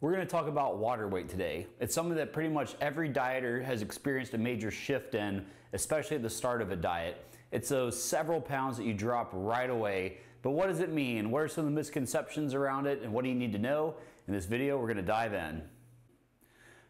We're going to talk about water weight today. It's something that pretty much every dieter has experienced a major shift in, especially at the start of a diet. It's those several pounds that you drop right away. But what does it mean? What are some of the misconceptions around it, and what do you need to know? In this video, we're going to dive in.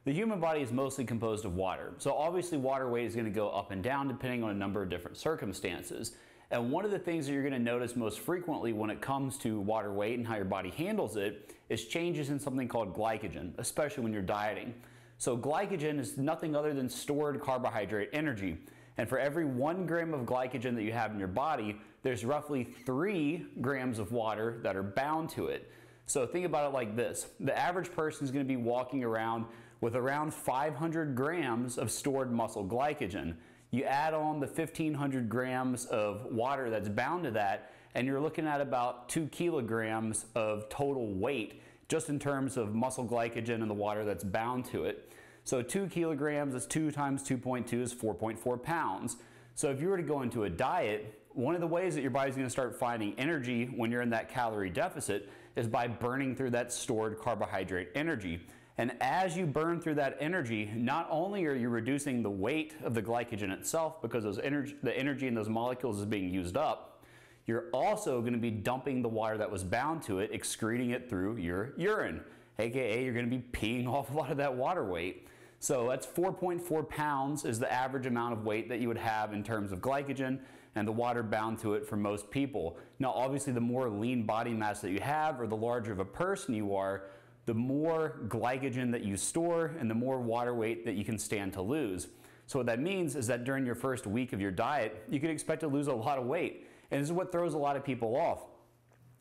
The human body is mostly composed of water. So obviously water weight is going to go up and down depending on a number of different circumstances. And one of the things that you're going to notice most frequently when it comes to water weight and how your body handles it is changes in something called glycogen, especially when you're dieting. So glycogen is nothing other than stored carbohydrate energy. And for every 1 gram of glycogen that you have in your body, there's roughly 3 grams of water that are bound to it. So think about it like this. The average person is going to be walking around with around 500 grams of stored muscle glycogen. You add on the 1,500 grams of water that's bound to that, and you're looking at about 2 kilograms of total weight, just in terms of muscle glycogen and the water that's bound to it. So 2 kilograms is 2 times 2.2 is 4.4 pounds. So if you were to go into a diet, one of the ways that your body's going to start finding energy when you're in that calorie deficit is by burning through that stored carbohydrate energy. And as you burn through that energy, not only are you reducing the weight of the glycogen itself because the energy in those molecules is being used up, you're also going to be dumping the water that was bound to it, excreting it through your urine, aka you're going to be peeing off a lot of that water weight. So that's 4.4 pounds is the average amount of weight that you would have in terms of glycogen and the water bound to it for most people. Now obviously the more lean body mass that you have or the larger of a person you are, the more glycogen that you store and the more water weight that you can stand to lose. So what that means is that during your first week of your diet, you can expect to lose a lot of weight. And this is what throws a lot of people off.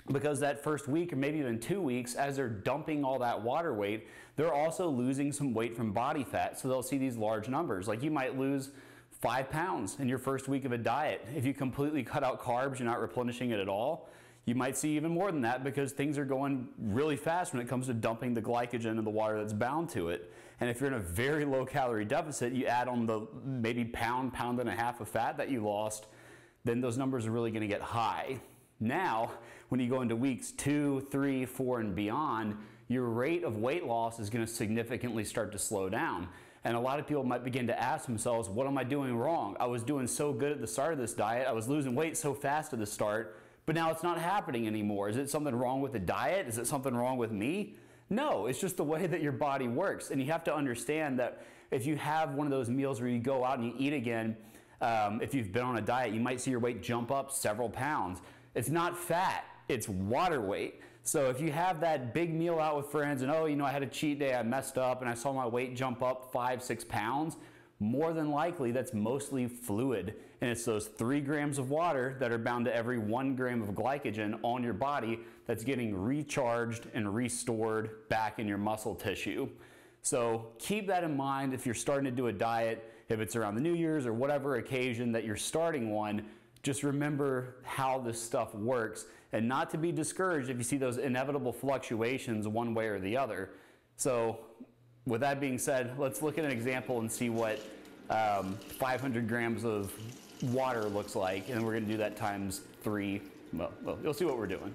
Because that first week or maybe even 2 weeks, as they're dumping all that water weight, they're also losing some weight from body fat. So they'll see these large numbers. Like you might lose 5 pounds in your first week of a diet. If you completely cut out carbs, you're not replenishing it at all, you might see even more than that because things are going really fast when it comes to dumping the glycogen and the water that's bound to it. And if you're in a very low calorie deficit, you add on the maybe pound and a half of fat that you lost, then those numbers are really going to get high. Now, when you go into weeks 2, 3, 4, and beyond, your rate of weight loss is going to significantly start to slow down. And a lot of people might begin to ask themselves, what am I doing wrong? I was doing so good at the start of this diet. I was losing weight so fast at the start, but now it's not happening anymore. Is it something wrong with the diet? Is it something wrong with me? No, it's just the way that your body works. And you have to understand that if you have one of those meals where you go out and you eat again, if you've been on a diet, you might see your weight jump up several pounds. It's not fat, it's water weight. So if you have that big meal out with friends and, oh, you know, I had a cheat day, I messed up and I saw my weight jump up 5, 6 pounds, more than likely that's mostly fluid. And it's those 3 grams of water that are bound to every 1 gram of glycogen on your body that's getting recharged and restored back in your muscle tissue. So keep that in mind if you're starting to do a diet, if it's around the New Year's or whatever occasion that you're starting one. Just remember how this stuff works and not to be discouraged if you see those inevitable fluctuations one way or the other. So with that being said, let's look at an example and see what 500 grams of water looks like. And we're going to do that times 3. Well, you'll see what we're doing.